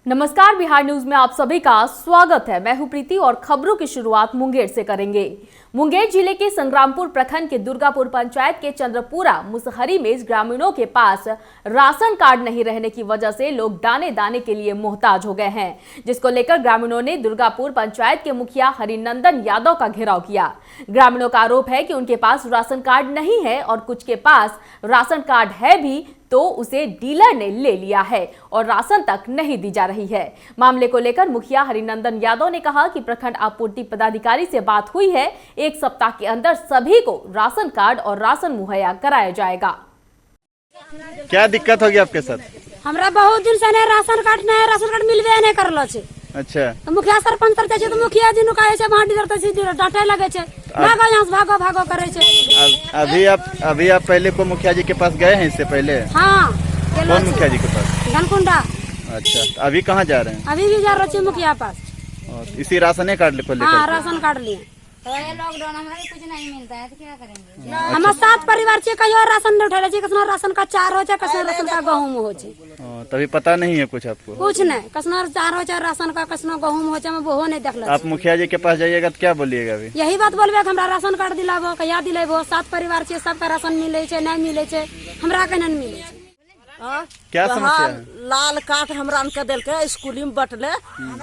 नमस्कार, बिहार न्यूज में आप सभी का स्वागत है। मैं हूं प्रीति और खबरों की शुरुआत मुंगेर से करेंगे। मुंगेर जिले के संग्रामपुर प्रखंड के दुर्गापुर पंचायत के चंद्रपुरा मुसहरी में ग्रामीणों के पास राशन कार्ड नहीं रहने की वजह से लोग दाने दाने के लिए मोहताज हो गए हैं, जिसको लेकर ग्रामीणों ने दुर्गापुर पंचायत के मुखिया हरिनंदन यादव का घेराव किया। ग्रामीणों का आरोप है कि उनके पास राशन कार्ड नहीं है और कुछ के पास राशन कार्ड है भी तो उसे डीलर ने ले लिया है और राशन तक नहीं दी जा रही है। मामले को लेकर मुखिया हरिनंदन यादव ने कहा कि प्रखंड आपूर्ति पदाधिकारी से बात हुई है, एक सप्ताह के अंदर सभी को राशन कार्ड और राशन मुहैया कराया जाएगा। क्या दिक्कत होगी आपके साथ? हमरा बहुत दिन से राशन कार्ड मिलबे नहीं करलो छे। अच्छा, तो मुखिया सरपंच तरते छे तो मुखिया जी नु कहे छे वहां डीलर तसी डांटे लगे छे, भागो यहां से भागो करे छे। अभी आप पहले को मुखिया जी के पास गए हैं इससे पहले? हां, कौन मुखिया जी के पास? धनकुंडा। अच्छा, तो अभी कहाँ जा रहे हैं? अभी भी जा रहे छे मुखिया पास। और इसी राशन कार्ड को लेकर? हां, राशन कार्ड लिए। तो ये लॉकडाउन हमारे कुछ नहीं मिलता है तो क्या करेंगे? हम 7 परिवार छे, कहियो राशन नहीं उठैले छे, कसनो राशन का 4 हो छे, कसनो राशन का गहूम हो छे। तभी पता नहीं है कुछ आपको? कुछ नहीं, कसनो 4 हो छे राशन का, कसनो गहूम हो छे, मैं वो नहीं देखला। आप मुखिया जी के पास जाइएगा तो क्या बोलिएगा? अभी यही बात बोलबे कि हमरा राशन कार्ड दिलाबो, कहिया दिलेबो? 7 परिवार छे, सबका राशन मिले छे, नहीं मिले छे, हमरा के नहीं मिले छे। क्या समस्या है? लाल कार्ड हमरा के देलके, स्कूली में बटले,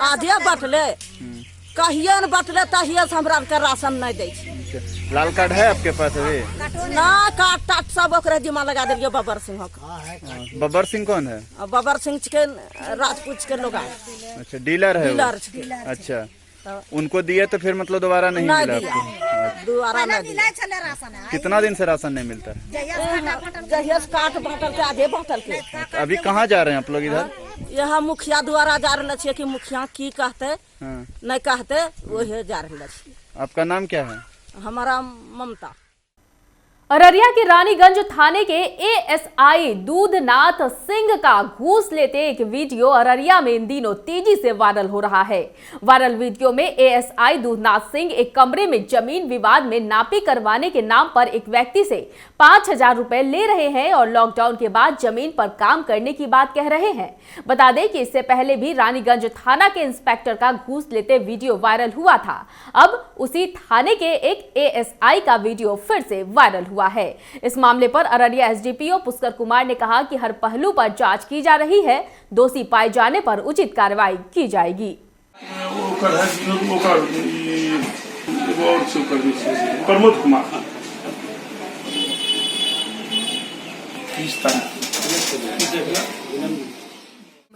आधे बटले, कहिए न बटले तहिए से हमरा के राशन नहीं दे छे। लाल कार्ड है आपके पास अभी? ना, कार्ड टाट सब ओकरे जिम्मा लगा दिलियो बबर सिंह का। बबर सिंह कौन है? बबर सिंह के राजपूत के लोग। अच्छा, डीलर है? डीलर। अच्छा, उनको दिए तो फिर मतलब दोबारा नहीं मिला आपको? दोबारा नहीं दिया। कितना दिन से राशन नहीं मिलता? जहिया कार्ड बांटल के आधे बांटल के। अभी कहाँ जा रहे हैं आप लोग? इधर यहाँ मुखिया द्वारा जा रहे छे कि मुखिया की कहते नहीं कहते वही जा रहे छे। आपका नाम क्या है? हमारा ममता। अररिया के रानीगंज थाने के एएसआई दूधनाथ सिंह का घूस लेते एक वीडियो अररिया में इन दिनों तेजी से वायरल हो रहा है। वायरल वीडियो में एएसआई दूधनाथ सिंह एक कमरे में जमीन विवाद में नापी करवाने के नाम पर एक व्यक्ति से 5,000 रुपए ले रहे हैं और लॉकडाउन के बाद जमीन पर काम करने की बात कह रहे हैं। बता दें कि इससे पहले भी रानीगंज थाना के इंस्पेक्टर का घूस लेते वीडियो वायरल हुआ था। अब उसी थाने के एक एएसआई का वीडियो फिर से वायरल हुआ है। इस मामले पर अररिया एसडीपीओ पुष्कर कुमार ने कहा कि हर पहलू पर जांच की जा रही है, दोषी पाए जाने पर उचित कार्रवाई की जाएगी। प्रमोद कुमार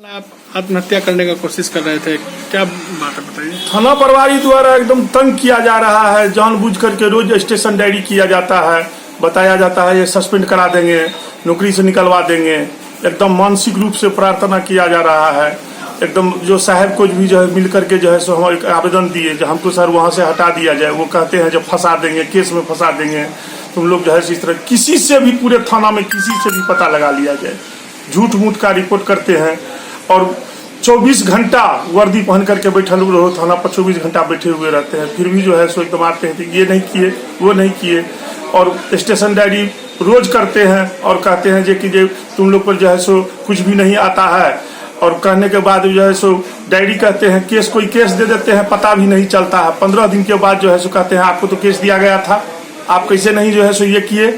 आप आत्महत्या करने का कोशिश कर रहे थे, क्या बात है बताइए? थाना प्रभारी द्वारा एकदम तंग किया जा रहा है, जानबूझ करके रोज स्टेशन डायरी किया जाता है, बताया जाता है ये सस्पेंड करा देंगे, नौकरी से निकलवा देंगे। एकदम मानसिक रूप से प्रार्थना किया जा रहा है। एकदम जो साहब को भी जो है मिल करके जो है सो हम एक आवेदन दिए जो हमको सर वहाँ से हटा दिया जाए। वो कहते हैं जब फंसा देंगे, केस में फंसा देंगे, तुम लोग जो है इस तरह किसी से भी पूरे थाना में किसी से भी पता लगा लिया जाए। झूठ मूठ का रिपोर्ट करते हैं और 24 घंटा वर्दी पहन करके बैठे लोग रहो, थाना पर 24 घंटा बैठे हुए रहते हैं, फिर भी जो है सो एकदम आते हैं ये नहीं किए वो नहीं किए और स्टेशन डायरी रोज करते हैं और कहते हैं कि तुम लोग पर जो है सो कुछ भी नहीं आता है। और कहने के बाद जो है सो डायरी कहते हैं केस, कोई केस दे देते हैं, पता भी नहीं चलता है। 15 दिन के बाद जो है सो कहते हैं आपको तो केस दिया गया था, आप कैसे नहीं जो है सो ये किए।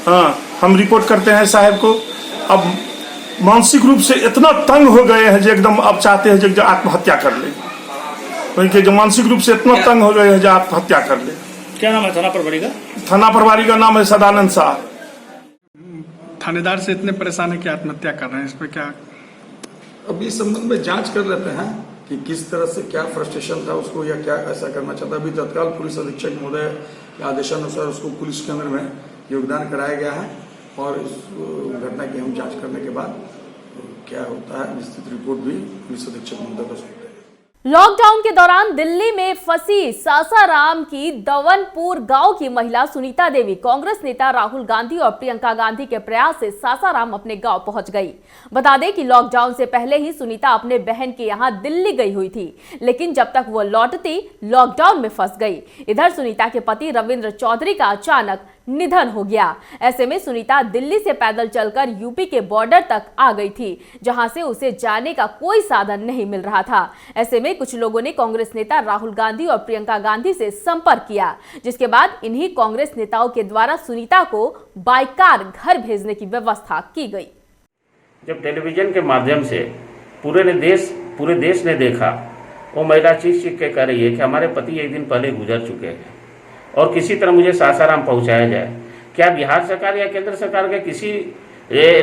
हाँ, हम रिपोर्ट करते हैं साहब को। अब मानसिक रूप से इतना तंग हो गए हैं जो एकदम अब चाहते हैं जो आत्महत्या कर ले। क्योंकि जो मानसिक रूप से इतना तंग हो गए हैं जो आत्महत्या कर ले। क्या नाम है थाना प्रभारी का? थाना प्रभारी का नाम है सदानंद शाह। थानेदार से इतने परेशान है कि आत्महत्या कर रहे हैं, इस पर क्या? अभी इस संबंध में जांच कर लेते हैं कि किस तरह से क्या फ्रस्ट्रेशन था उसको या क्या ऐसा करना चाहता। अभी तत्काल पुलिस अधीक्षक महोदय के आदेशानुसार उसको पुलिस केंद्र में योगदान कराया गया है और इस घटना की हम जांच करने के बाद क्या होता है विस्तृत रिपोर्ट भी पुलिस अधीक्षक महोदय को सौंपेंगे। लॉकडाउन के दौरान दिल्ली में फंसी सासाराम की दवनपुर गांव की महिला सुनीता देवी कांग्रेस नेता राहुल गांधी और प्रियंका गांधी के प्रयास से सासाराम अपने गांव पहुंच गई। बता दें कि लॉकडाउन से पहले ही सुनीता अपने बहन के यहां दिल्ली गई हुई थी, लेकिन जब तक वो लौटती लॉकडाउन में फंस गई। इधर सुनीता के पति रविंद्र चौधरी का अचानक निधन हो गया। ऐसे में सुनीता दिल्ली से पैदल चलकर यूपी के बॉर्डर तक आ गई थी, जहां से उसे जाने का कोई साधन नहीं मिल रहा था। ऐसे में कुछ लोगों ने कांग्रेस नेता राहुल गांधी और प्रियंका गांधी से संपर्क किया, जिसके बाद इन्हीं कांग्रेस नेताओं के द्वारा सुनीता को बाय कार घर भेजने की व्यवस्था की गई। जब टेलीविजन के माध्यम से पूरे देश ने देखा, वो महिला चीख के कह रही है कि हमारे पति एक दिन पहले गुजर चुके हैं और किसी तरह मुझे सासाराम पहुंचाया जाए। क्या बिहार सरकार या केंद्र सरकार के किसी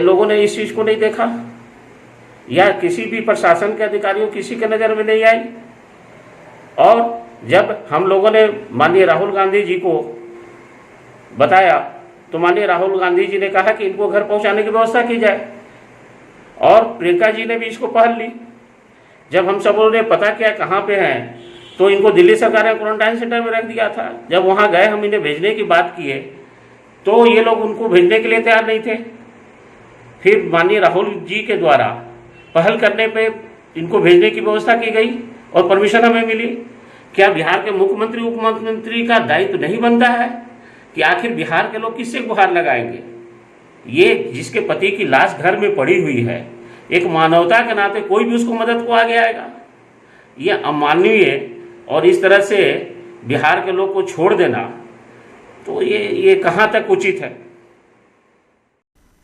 लोगों ने इस चीज़ को नहीं देखा, या किसी भी प्रशासन के अधिकारियों किसी के नज़र में नहीं आई? और जब हम लोगों ने माननीय राहुल गांधी जी को बताया तो माननीय राहुल गांधी जी ने कहा कि इनको घर पहुंचाने की व्यवस्था की जाए, और प्रियंका जी ने भी इसको पहल ली। जब हम सब ने पता किया कहाँ पे हैं, तो इनको दिल्ली सरकार ने क्वारंटाइन सेंटर में रख दिया था। जब वहाँ गए, हम इन्हें भेजने की बात किए तो ये लोग उनको भेजने के लिए तैयार नहीं थे। फिर माननीय राहुल जी के द्वारा पहल करने पे इनको भेजने की व्यवस्था की गई और परमिशन हमें मिली। क्या बिहार के मुख्यमंत्री उप मुख्यमंत्री का दायित्व नहीं बनता है कि आखिर बिहार के लोग किससे गुहार लगाएंगे? ये जिसके पति की लाश घर में पड़ी हुई है, एक मानवता के नाते कोई भी उसको मदद को आगे आएगा? ये अमानवीय और इस तरह से बिहार के लोग को छोड़ देना, तो ये कहाँ तक उचित है?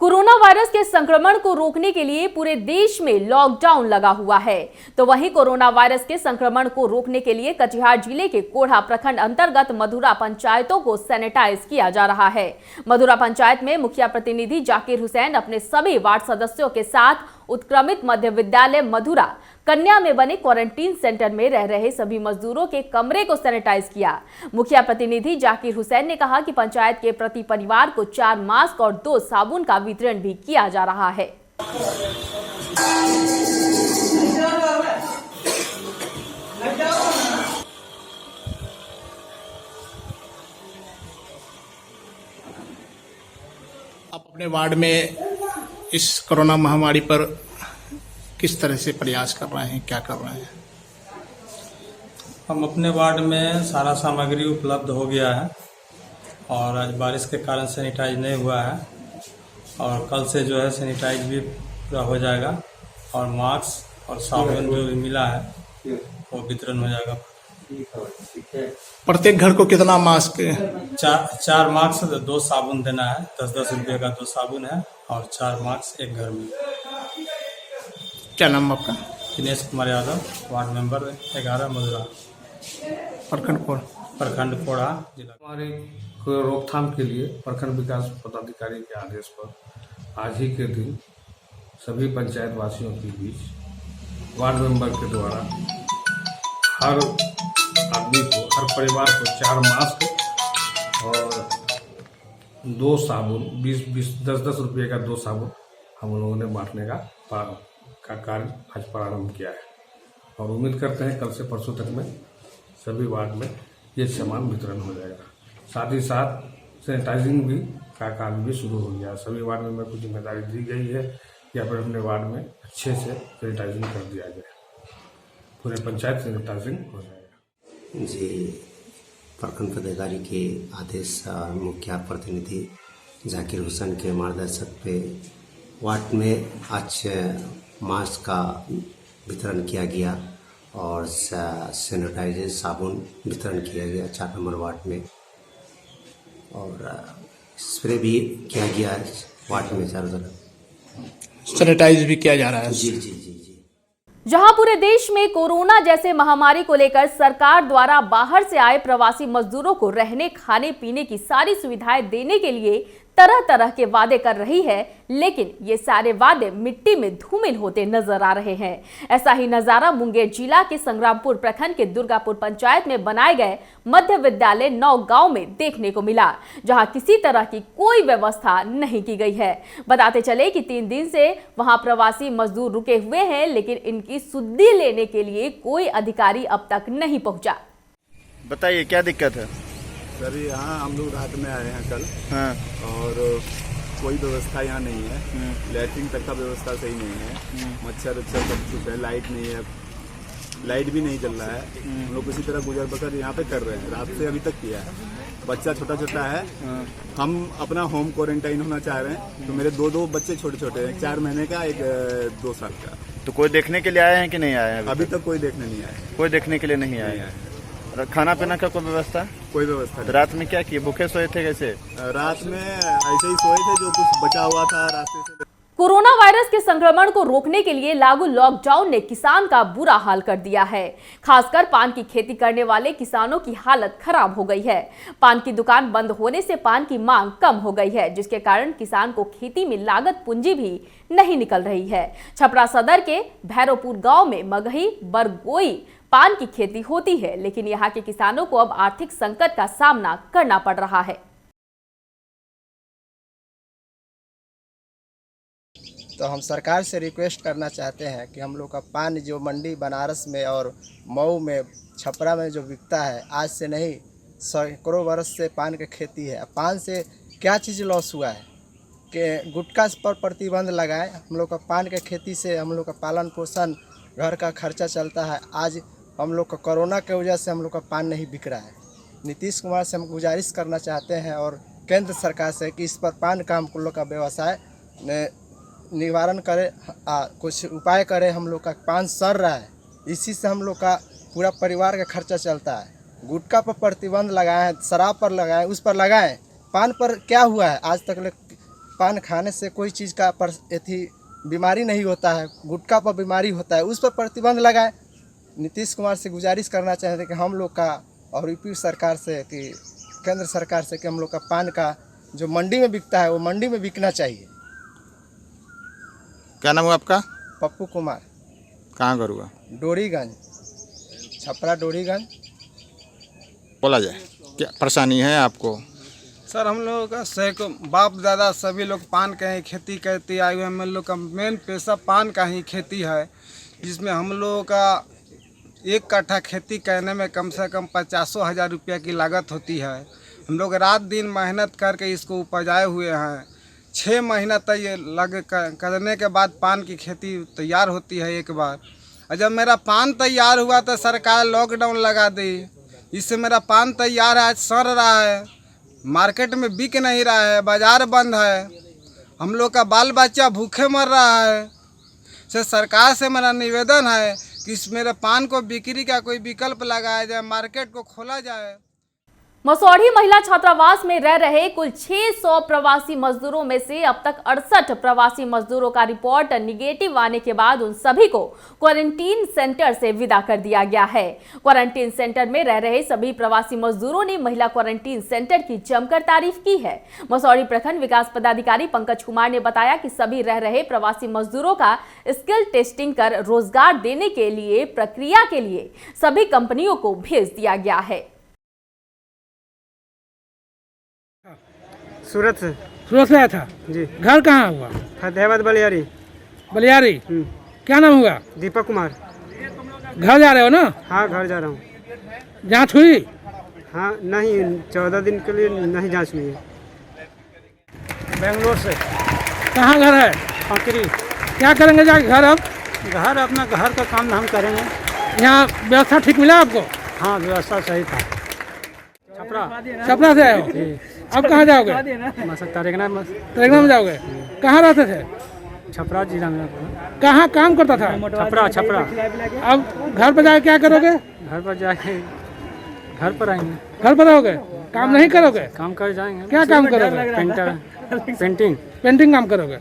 कोरोना वायरस के संक्रमण को रोकने के लिए पूरे देश में लॉकडाउन लगा हुआ है, तो वहीं कोरोना वायरस के संक्रमण को रोकने के लिए कटिहार जिले के कोढ़ा प्रखंड अंतर्गत मधुरा पंचायतों को सैनिटाइज किया जा रहा है। मधुरा पंचायत में मुखिया प्रतिनिधि जाकिर हुसैन अपने सभी वार्ड सदस्यों के साथ उत्क्रमित मध्य विद्यालय मधुरा कन्या में बने क्वारंटीन सेंटर में रह रहे सभी मजदूरों के कमरे को सैनिटाइज किया। मुखिया प्रतिनिधि जाकिर हुसैन ने कहा कि पंचायत के प्रति परिवार को 4 मास्क और 2 साबुन का वितरण भी किया जा रहा है। आप अपने वार्ड में इस कोरोना महामारी पर किस तरह से प्रयास कर रहे हैं, क्या कर रहे हैं? हम अपने वार्ड में सारा सामग्री उपलब्ध हो गया है और आज बारिश के कारण सैनिटाइज नहीं हुआ है, और कल से जो है सैनिटाइज भी पूरा हो जाएगा, और मास्क और साबुन जो भी मिला है वो वितरण हो जाएगा। प्रत्येक घर को कितना मास्क? 4 मास्क 2 साबुन देना है। 10-10 रुपये का 2 साबुन है और 4 मास्क एक घर में। क्या नाम आपका? दिनेश कुमार यादव, वार्ड मेंबर 11 मधुरा, प्रखंड कोढ़ा जिला। हमारे रोकथाम के लिए प्रखंड विकास पदाधिकारी के आदेश पर आज ही के दिन सभी पंचायत वासियों के बीच वार्ड मेंबर के द्वारा हर आदमी को, हर परिवार को 4 मास्क और 2 साबुन, 10-10 रुपये का 2 साबुन हम लोगों ने बांटने का कार्य आज प्रारंभ किया है, और उम्मीद करते हैं कल से परसों तक में सभी वार्ड में ये सामान वितरण हो जाएगा। साथ ही साथ सैनिटाइजिंग भी का कार्य भी शुरू हो गया। सभी वार्ड मेंबर को जिम्मेदारी दी गई है कि अपने वार्ड में अच्छे से सैनिटाइजिंग कर दिया जाए, पूरे पंचायत सैनिटाइजिंग हो जाएगा। जी, प्रखंड पदाधिकारी के आदेश मुखिया प्रतिनिधि जाकिर हुसैन के मार्गदर्शक पे वार्ड में आज मास्क का वितरण किया गया और सैनिटाइजर साबुन वितरण किया गया 4 नंबर वार्ड में, और स्प्रे भी किया गया वार्ड में चारों तरफ। सैनिटाइज भी किया जा रहा है। जी जी जी जी। जहां पूरे देश में कोरोना जैसे महामारी को लेकर सरकार द्वारा बाहर से आए प्रवासी मजदूरों को रहने, खाने, पीने की सारी सुविधाएं देने के लिए तरह तरह के वादे कर रही है, लेकिन ये सारे वादे मिट्टी में धूमिल होते नजर आ रहे हैं। ऐसा ही नजारा मुंगेर जिला के संग्रामपुर प्रखंड के दुर्गापुर पंचायत में बनाए गए मध्य विद्यालय 9 गांव में देखने को मिला, जहां किसी तरह की कोई व्यवस्था नहीं की गई है। बताते चले कि 3 दिन से वहां प्रवासी मजदूर रुके हुए हैं, लेकिन इनकी सुद्धि लेने के लिए कोई अधिकारी अब तक नहीं पहुंचा। बताइए क्या दिक्कत है? सर यहाँ हम लोग रात में आए हैं कल। हाँ। और कोई व्यवस्था यहाँ नहीं है, लैट्रिन तक का व्यवस्था सही नहीं है, मच्छर सब छुप है, लाइट नहीं है, लाइट भी नहीं जल रहा है। हम लोग किसी तरह गुजर बसर यहाँ पे कर रहे हैं, रात से अभी तक किया है। बच्चा छोटा छोटा है, हम अपना होम क्वारंटाइन होना चाह रहे हैं। तो मेरे दो बच्चे छोटे छोटे हैं, 4 महीने का, एक 2 साल का। तो कोई देखने के लिए आए हैं कि नहीं आए हैं? अभी तक कोई देखने नहीं आया। कोई देखने के लिए नहीं आए हैं। खाना पीना का कोई व्यवस्था? कोई व्यवस्था नहीं। रात में क्या किए? भूखे सोए थे कैसे? रात में ऐसे ही सोए थे, जो कुछ बचा हुआ था रास्ते से। कोरोना वायरस के संक्रमण को रोकने के लिए लागू लॉकडाउन ने किसान का बुरा हाल कर दिया है। खासकर पान की खेती करने वाले किसानों की हालत खराब हो गई है। पान की दुकान बंद होने से पान की मांग कम हो गई है, जिसके कारण किसान को खेती में लागत पूंजी भी नहीं निकल रही है। छपरा सदर के भैरवपुर गांव में मगही बरगोई पान की खेती होती है, लेकिन यहाँ के किसानों को अब आर्थिक संकट का सामना करना पड़ रहा है। तो हम सरकार से रिक्वेस्ट करना चाहते हैं कि हम लोग का पान जो मंडी बनारस में और मऊ में, छपरा में जो बिकता है, आज से नहीं सैकड़ों वर्ष से पान की खेती है। पान से क्या चीज़ लॉस हुआ है कि गुटखा पर प्रतिबंध लगाए। हम लोग का पान के खेती से हम लोग का पालन पोषण, घर का खर्चा चलता है। आज हम लोग का कोरोना की वजह से हम लोग का पान नहीं बिक रहा है। नीतीश कुमार से हम गुजारिश करना चाहते हैं और केंद्र सरकार से कि इस पर पान का हम लोग का व्यवसाय निवारण करे, कुछ उपाय करे। हम लोग का पान सड़ रहा है, इसी से हम लोग का पूरा परिवार का खर्चा चलता है। गुटखा पर प्रतिबंध लगाएं, शराब पर लगाएं, उस पर लगाएं। पान पर क्या हुआ है? आज तक पान खाने से कोई चीज़ का बीमारी नहीं होता है, गुटखा पर बीमारी होता है, उस पर प्रतिबंध लगाएं। नीतीश कुमार से गुजारिश करना चाहते हैं कि हम लोग का और यूपी सरकार से, कि केंद्र सरकार से, कि हम लोग का पान का जो मंडी में बिकता है वो मंडी में बिकना चाहिए। क्या नाम हुआ आपका? पप्पू कुमार। कहाँ घर हुआ? डोरीगंज, छपरा डोरीगंज। बोला जाए, क्या परेशानी है आपको? सर, हम लोगों का बाप दादा सभी लोग पान का ही खेती करते आए हुए हैं। हम लोग का मेन पेशा पान का ही खेती है, जिसमें हम लोगों का 1 कट्ठा खेती करने में कम से कम 50,000 रुपया की लागत होती है। हम लोग रात दिन मेहनत करके इसको उपजाए हुए हैं। 6 महीना तक ये करने के बाद पान की खेती तैयार होती है एक बार। और जब मेरा पान तैयार हुआ तो सरकार लॉकडाउन लगा दी। इससे मेरा पान तैयार है, आज सड़ रहा है, मार्केट में बिक नहीं रहा है, बाजार बंद है। हम लोग का बाल बच्चा भूखे मर रहा है। से सरकार से मेरा निवेदन है कि इस मेरे पान को बिक्री का कोई विकल्प लगाया जाए, मार्केट को खोला जाए। मसौढ़ी महिला छात्रावास में रह रहे कुल 600 प्रवासी मजदूरों में से अब तक 68 प्रवासी मजदूरों का रिपोर्ट निगेटिव आने के बाद उन सभी को क्वारंटीन सेंटर से विदा कर दिया गया है। क्वारंटीन सेंटर में रह रहे सभी प्रवासी मजदूरों ने महिला क्वारंटीन सेंटर की जमकर तारीफ की है। मसौढ़ी प्रखंड विकास पदाधिकारी पंकज कुमार ने बताया कि सभी रह रहे प्रवासी मजदूरों का स्किल टेस्टिंग कर रोजगार देने के लिए प्रक्रिया के लिए सभी कंपनियों को भेज दिया गया है। सूरत से आया था जी। घर कहाँ हुआ? फतेहाबाद बलियारी। बलियारी। क्या नाम हुआ? दीपक कुमार। घर जा रहे हो ना? हाँ, घर जा रहा हूँ। जांच हुई? हाँ, नहीं, 14 दिन के लिए नहीं जांच हुई है। बेंगलोर से। कहाँ घर है? पंकरी। क्या करेंगे जाके घर? अब घर अपना घर का काम हम करेंगे। यहाँ व्यवस्था ठीक मिला आपको? हाँ, व्यवस्था सही था। छपरा से आए हो? अब कहाँ जाओगे? तरेगना में जाओगे? कहाँ रहते थे? छपरा जिला में। कहाँ काम करता था? छपरा। अब घर पर जाके क्या करोगे? घर पर जाके घर पर आएंगे। घर पर रहोगे? काम नहीं करोगे? काम कर जाएंगे। क्या काम करोगे? पेंटिंग काम करोगे?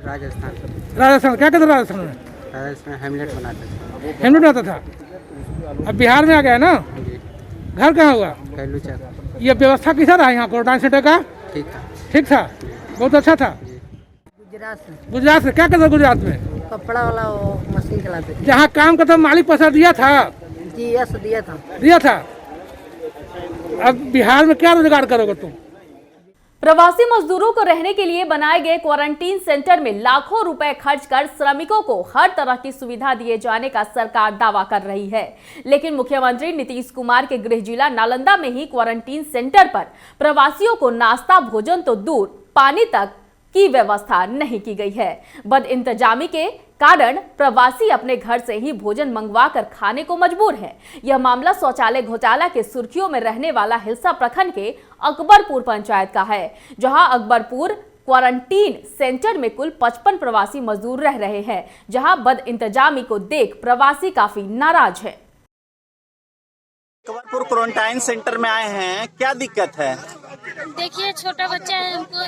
राजस्थान। क्या करते राजस्थान में? राजस्थान हेमलेट बनाते थे। हेमलेट बनाता था। अब बिहार में आ गया ना? घर कहाँ हुआ? ये व्यवस्था कैसा रहा यहाँ क्वारंटाइन सेंटर का? ठीक था। बहुत अच्छा था। गुजरात से। क्या करते गुजरात में? कपड़ा वाला वो मशीन चलाते थे। जहाँ काम करता मालिक पैसा दिया था? जी, यस, दिया था। अब बिहार में क्या रोजगार करोगे तुम? प्रवासी मजदूरों को रहने के लिए बनाए गए क्वारंटीन सेंटर में लाखों रुपए खर्च कर श्रमिकों को हर तरह की सुविधा दिए जाने का सरकार दावा कर रही है, लेकिन मुख्यमंत्री नीतीश कुमार के गृह जिला नालंदा में ही क्वारंटीन सेंटर पर प्रवासियों को नाश्ता भोजन तो दूर पानी तक की व्यवस्था नहीं की गई है। बदइंतजामी के कारण प्रवासी अपने घर से ही भोजन मंगवा कर खाने को मजबूर है। यह मामला शौचालय घोटाला के सुर्खियों में रहने वाला हिलसा प्रखंड के अकबरपुर पंचायत का है, जहां अकबरपुर क्वारंटीन सेंटर में कुल 55 प्रवासी मजदूर रह रहे हैं, जहां बदइंतजामी को देख प्रवासी काफी नाराज है। अकबरपुर क्वारंटाइन सेंटर में आए हैं, क्या दिक्कत है? देखिए, छोटा बच्चा है, हमको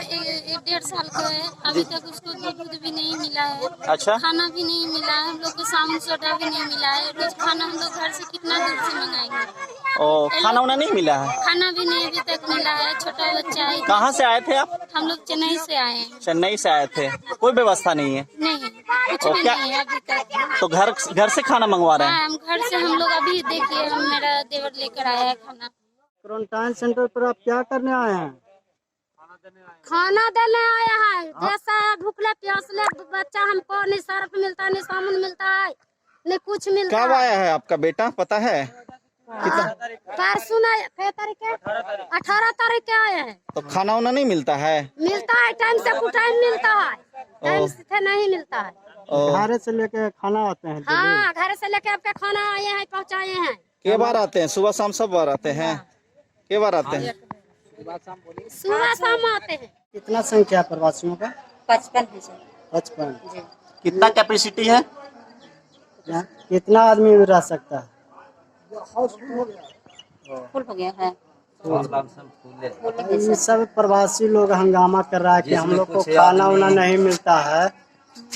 1.5 साल का है, अभी तक उसको दूध भी नहीं मिला है। अच्छा। खाना भी नहीं मिला है, हम लोग को साबुन सोडा भी नहीं मिला है। रोज खाना हम लोग घर से कितना दूर से मंगाएंगे। खाना उन्हें नहीं मिला है? खाना भी नहीं अभी तक मिला है, छोटा बच्चा है। कहाँ से आए थे आप? हम लोग चेन्नई से आए हैं। चेन्नई से आए थे, कोई व्यवस्था नहीं है? नहीं, कुछ भी नहीं है अभी तक। तो घर से खाना मंगवा रहे हैं? हाँ, हम घर से, हम लोग अभी देखिए, मेरा देवर लेकर आया है खाना। क्वारंटाइन सेंटर पर आप क्या करने आए हैं? खाना देने आया है। जैसा भूखले प्यासले बच्चा, हमको नहीं सर्फ मिलता है, नहीं साबुन मिलता है, नहीं कुछ मिलता कब आया है आपका बेटा, पता है? परसों 18 तारीख के आए हैं। तो खाना उन्हें नहीं मिलता है? मिलता है, टाइम से कुछ टाइम मिलता है, टाइम से नहीं मिलता है। घर से लेके खाना आते हैं? हाँ, घर से लेके आपके खाना आए हैं, पहुँचाए हैं। के बार आते हैं? सुबह शाम सब बार आते हैं? के बार आते हैं? सुबह शाम आते हैं। कितना संख्या प्रवासियों का? 55 है। 55। कितना कैपेसिटी है? कितना आदमी रह सकता है? फुल हो गया है। ये सब प्रवासी लोग हंगामा कर रहा है कि हम लोग को खाना वाना नहीं मिलता है,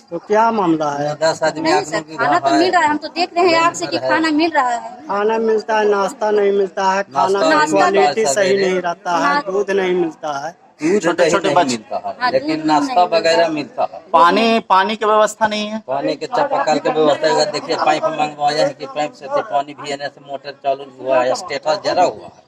तो क्या मामला है? 10 आदमी खाना तो मिल रहा है, हम तो देख रहे हैं आपसे कि खाना मिल रहा है। खाना मिलता है, नाश्ता नहीं मिलता है, खाना का क्वालिटी सही नहीं रहता है, दूध नहीं मिलता है, छोटे छोटे बच्चे मिलता है, लेकिन नाश्ता वगैरह मिलता है। पानी की व्यवस्था नहीं है? पानी के चापाकल की व्यवस्था है। देखिए, पाइप मंगवाया है कि पाइप से पानी भी आने से मोटर चालू हुआ है, स्टेटस जरा हुआ है।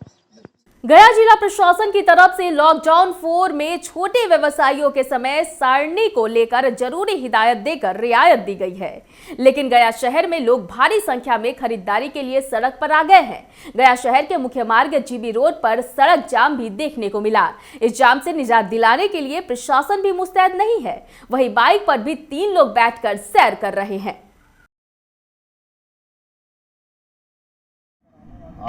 गया जिला प्रशासन की तरफ से लॉकडाउन 4 में छोटे व्यवसायियों के समय सारणी को लेकर जरूरी हिदायत देकर रियायत दी गई है, लेकिन गया शहर में लोग भारी संख्या में खरीदारी के लिए सड़क पर आ गए हैं। गया शहर के मुख्य मार्ग जीबी रोड पर सड़क जाम भी देखने को मिला। इस जाम से निजात दिलाने के लिए प्रशासन भी मुस्तैद नहीं है। वहीं बाइक पर भी 3 लोग बैठकर सैर कर रहे हैं।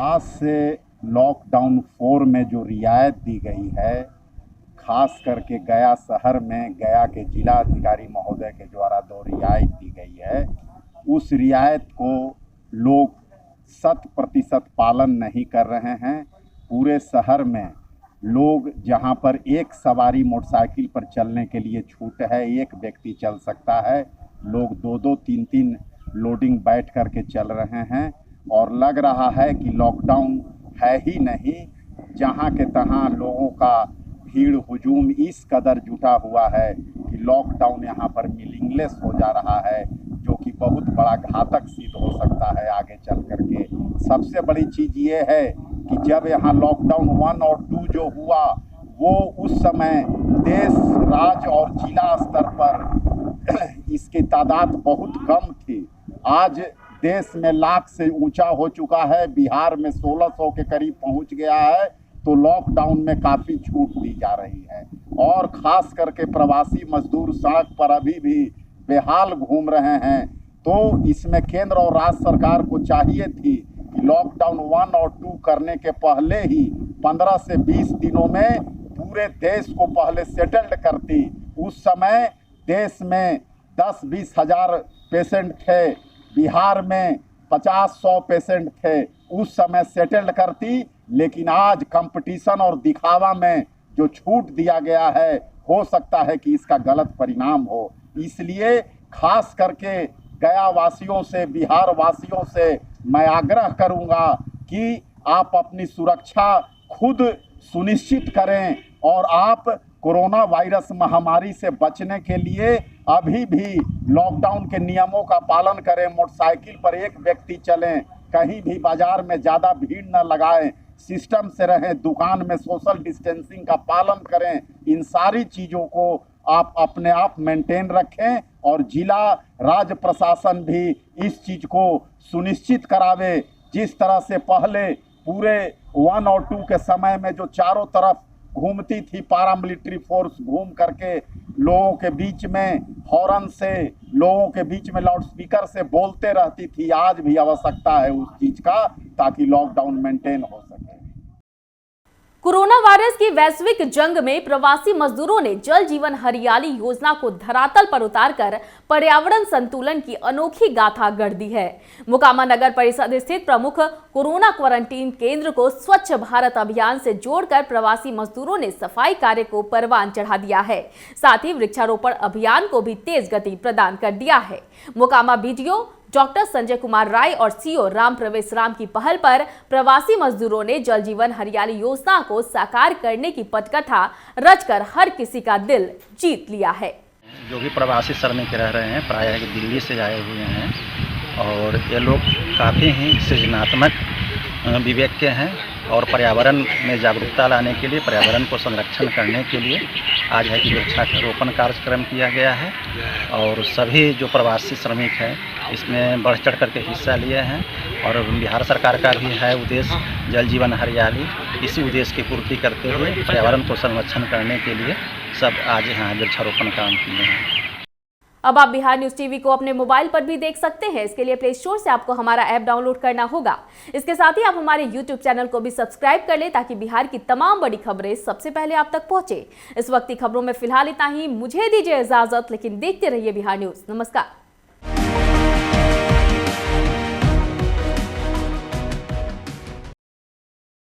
आज से लॉकडाउन 4 में जो रियायत दी गई है, खास करके गया शहर में गया के जिला अधिकारी महोदय के द्वारा 2 रियायत दी गई है, उस रियायत को लोग 100% पालन नहीं कर रहे हैं। पूरे शहर में लोग जहां पर एक सवारी मोटरसाइकिल पर चलने के लिए छूट है, एक व्यक्ति चल सकता है, लोग 2-2, 3-3 लोडिंग बैठ करके चल रहे हैं और लग रहा है कि लॉकडाउन है ही नहीं। जहाँ के तहाँ लोगों का भीड़ हुजूम इस कदर जुटा हुआ है कि लॉकडाउन यहाँ पर मीनिंगलेस हो जा रहा है, जो कि बहुत बड़ा घातक सिद्ध हो सकता है आगे चल करके। सबसे बड़ी चीज़ ये है कि जब यहाँ लॉकडाउन 1 और 2 जो हुआ, वो उस समय देश, राज्य और जिला स्तर पर इसकी तादाद बहुत कम थी। आज देश में लाख से ऊंचा हो चुका है, बिहार में 1600 के करीब पहुंच गया है, तो लॉकडाउन में काफ़ी छूट दी जा रही है। और ख़ास करके प्रवासी मजदूर सड़क पर अभी भी बेहाल घूम रहे हैं, तो इसमें केंद्र और राज्य सरकार को चाहिए थी कि लॉकडाउन 1 और 2 करने के पहले ही 15 से 20 दिनों में पूरे देश को पहले सेटल्ड करती। उस समय देश में 10-20 हज़ार पेशेंट थे, बिहार में 50-100 पेशेंट थे, उस समय सेटल्ड करती। लेकिन आज कंपटीशन और दिखावा में जो छूट दिया गया है, हो सकता है कि इसका गलत परिणाम हो। इसलिए खास करके गया वासियों से, बिहार वासियों से मैं आग्रह करूंगा कि आप अपनी सुरक्षा खुद सुनिश्चित करें और आप कोरोना वायरस महामारी से बचने के लिए अभी भी लॉकडाउन के नियमों का पालन करें। मोटरसाइकिल पर एक व्यक्ति चलें, कहीं भी बाजार में ज़्यादा भीड़ न लगाएं, सिस्टम से रहें, दुकान में सोशल डिस्टेंसिंग का पालन करें। इन सारी चीज़ों को आप अपने आप मेंटेन रखें और जिला राज्य प्रशासन भी इस चीज़ को सुनिश्चित करावे। जिस तरह से पहले पूरे 1 और 2 के समय में जो चारों तरफ घूमती थी पारामिलिट्री फोर्स, घूम करके लोगों के बीच में हॉर्न से, लोगों के बीच में लाउडस्पीकर से बोलते रहती थी। आज भी आवश्यकता है उस चीज का, ताकि लॉकडाउन मेंटेन हो सके। कोरोना वायरस की वैश्विक जंग में प्रवासी मजदूरों ने जल जीवन हरियाली योजना को धरातल पर उतारकर पर्यावरण संतुलन की अनोखी गाथा गढ़ दी है। मोकामा नगर परिषद स्थित प्रमुख कोरोना क्वारंटीन केंद्र को स्वच्छ भारत अभियान से जोड़कर प्रवासी मजदूरों ने सफाई कार्य को परवान चढ़ा दिया है। साथ ही वृक्षारोपण अभियान को भी तेज गति प्रदान कर दिया है। मोकामा बीडीओ डॉक्टर संजय कुमार राय और सीओ राम प्रवेश राम की पहल पर प्रवासी मजदूरों ने जल जीवन हरियाली योजना को साकार करने की पटकथा रचकर हर किसी का दिल जीत लिया है। जो भी प्रवासी श्रमिक रह रहे हैं प्राय दिल्ली से आए हुए हैं और ये लोग काफ़ी ही सृजनात्मक विवेक के हैं और पर्यावरण में जागरूकता लाने के लिए, पर्यावरण को संरक्षण करने के लिए आज है कि वृक्षारोपण कार्यक्रम किया गया है और सभी जो प्रवासी श्रमिक हैं इसमें बढ़ चढ़ करके हिस्सा लिए हैं और बिहार सरकार का भी है उद्देश्य जल जीवन हरियाली। इसी उद्देश्य की पूर्ति करते हुए पर्यावरण को संरक्षण करने के लिए सब आज यहाँ वृक्षारोपण काम किए हैं। अब आप बिहार न्यूज टीवी को अपने मोबाइल पर भी देख सकते हैं। इसके लिए प्ले स्टोर से आपको हमारा ऐप डाउनलोड करना होगा। इसके साथ ही आप हमारे यूट्यूब चैनल को भी सब्सक्राइब कर लें ताकि बिहार की तमाम बड़ी खबरें सबसे पहले आप तक पहुंचे। इस वक्त की खबरों में फिलहाल इतना ही। मुझे दीजिए इजाजत, लेकिन देखते रहिए बिहार न्यूज। नमस्कार।